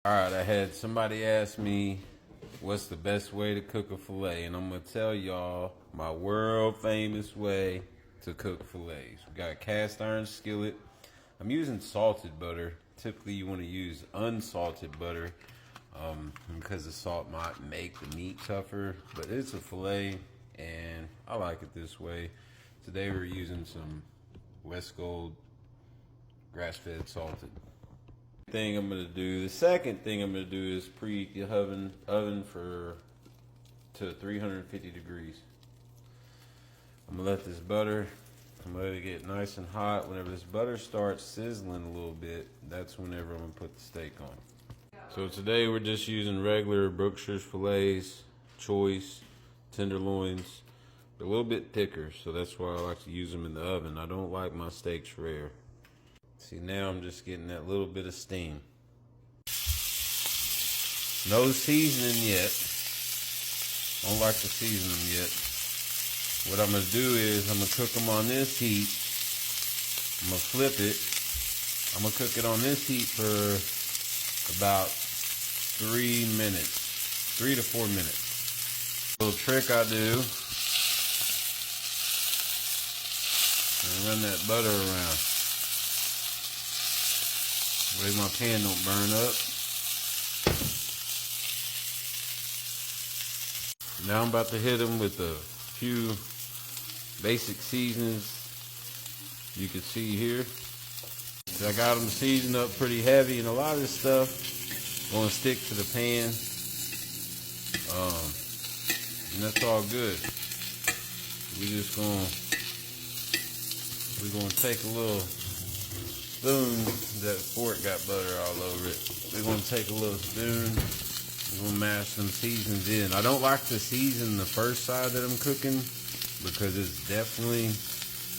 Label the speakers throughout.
Speaker 1: Alright, I had somebody ask me what's the best way to cook a filet, and I'm going to tell y'all my world famous way to cook fillets. We got a cast iron skillet. I'm using salted butter. Typically you want to use unsalted butter because the salt might make the meat tougher, but it's a filet and I like it this way. Today we're using some West Gold grass-fed salted. The second thing I'm gonna do is preheat the oven to 350 degrees. I'm gonna let it get nice and hot. Whenever this butter starts sizzling a little bit, that's whenever I'm gonna put the steak on. So today we're just using regular Brookshire's fillets, choice, tenderloins, a little bit thicker, so that's why I like to use them in the oven. I don't like my steaks rare. See, now I'm just getting that little bit of steam. No seasoning yet. I don't like to season them yet. What I'm going to do is I'm going to cook them on this heat. I'm going to flip it. I'm going to cook it on this heat for about 3 minutes. 3 to 4 minutes. Little trick I do. I run that butter around. Way my pan don't burn up. Now I'm about to hit them with a few basic seasonings you can see here. So I got them seasoned up pretty heavy, and a lot of this stuff gonna stick to the pan, and that's all good. We're gonna take a little spoon. That fork got butter all over it. We're gonna take a little spoon. We're gonna mash some seasons in. I don't like to season the first side that I'm cooking because it's definitely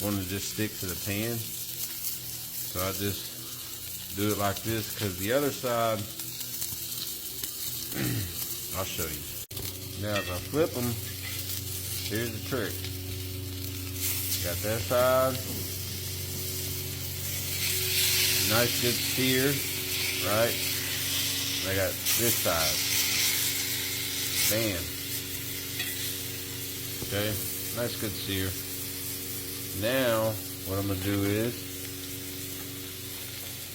Speaker 1: gonna just stick to the pan. So I just do it like this because the other side, I'll show you. Now if I flip them, here's the trick. Got that side. Nice good sear, right? I got this side. Bam. Okay, nice good sear. Now, what I'm gonna do is,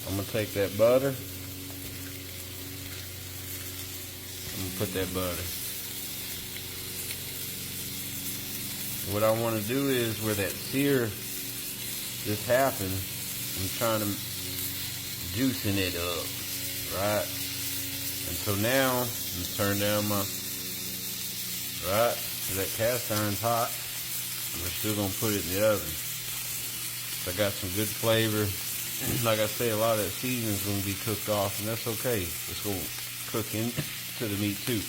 Speaker 1: I'm gonna take that butter. I'm gonna put that butter. What I wanna do is, where that sear just happened, I'm trying to juicing it up, right? And so now, I'm gonna turn down my, right? So that cast iron's hot, and we're still gonna put it in the oven. So I got some good flavor. Like I say, a lot of that seasoning's gonna be cooked off, and that's okay. It's gonna cook into the meat too.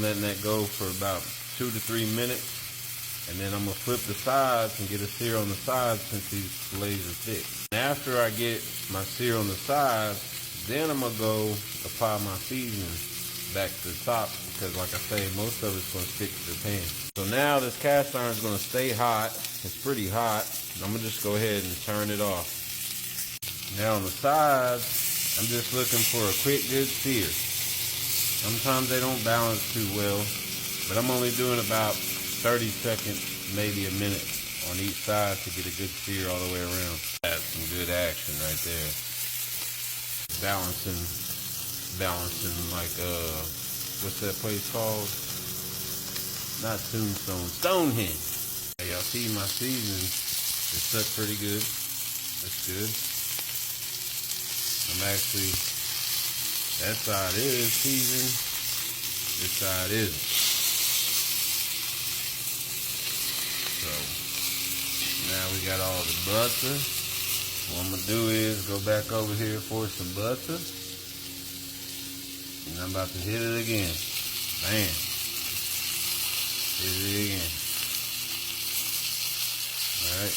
Speaker 1: Letting that go for about 2 to 3 minutes, and then I'm gonna flip the sides and get a sear on the sides since these fillets are thick. After I get my sear on the sides, then I'm gonna go apply my seasoning back to the top because, like I say, most of it's gonna stick to the pan. So now this cast iron is gonna stay hot. It's pretty hot. I'm gonna just go ahead and turn it off. Now on the sides, I'm just looking for a quick, good sear. Sometimes they don't balance too well, but I'm only doing about 30 seconds, maybe a minute on each side to get a good sear all the way around. That's some good action right there. Balancing like, what's that place called? Not Tombstone, Stonehenge. Hey, y'all see my seasoning is stuck pretty good. That's good. I'm actually, that side is seasoned, this side isn't. So now we got all the butter. What I'm gonna do is go back over here for some butter, and I'm about to hit it again. Bam. Hit it again. All right.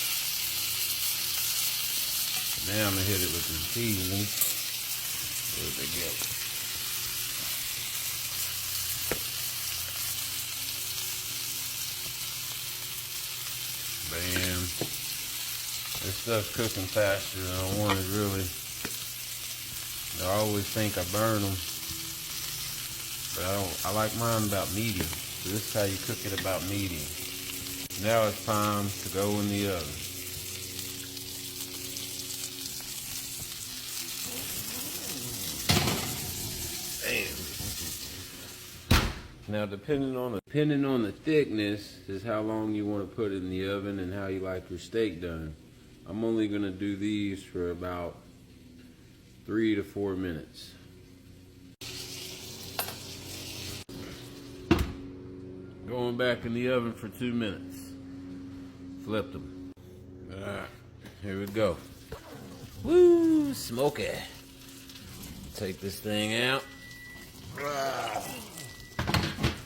Speaker 1: Now I'm gonna hit it with the seasoning. There we go. Bam. This stuff's cooking faster than I wanted, really. I always think I burn them. But I like mine about medium. So this is how you cook it about medium. Now it's time to go in the oven. Now depending on the thickness is how long you want to put it in the oven and how you like your steak done. I'm only gonna do these for about 3 to 4 minutes. Going back in the oven for 2 minutes. Flipped them. Alright, here we go. Woo, smoky. Take this thing out.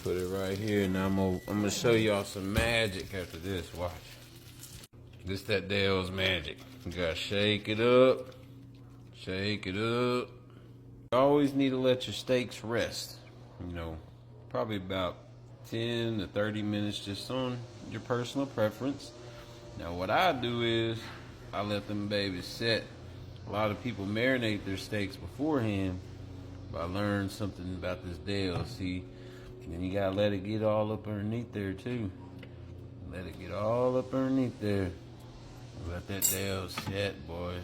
Speaker 1: Put it right here. Now I'm gonna show y'all some magic after this. Watch. This that Dale's magic. You gotta shake it up. Shake it up. You always need to let your steaks rest. You know, probably about 10 to 30 minutes, just on your personal preference. Now what I do is I let them babies set. A lot of people marinate their steaks beforehand, but I learned something about this Dale. See, and then you gotta let it get all up underneath there too. Let it get all up underneath there. Let that Dale set, boy.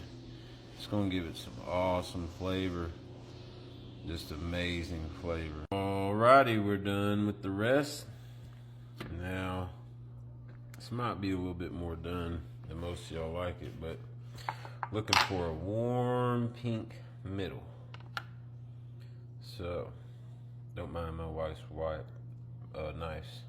Speaker 1: It's gonna give it some awesome flavor. Just amazing flavor. Alrighty, we're done with the rest. Now, this might be a little bit more done than most of y'all like it, but looking for a warm pink middle. So, don't mind my wife's white knives.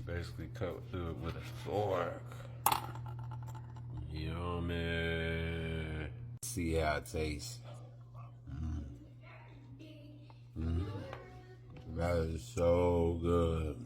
Speaker 1: Basically cut through it with a fork. Yummy. See how it tastes. That is so good.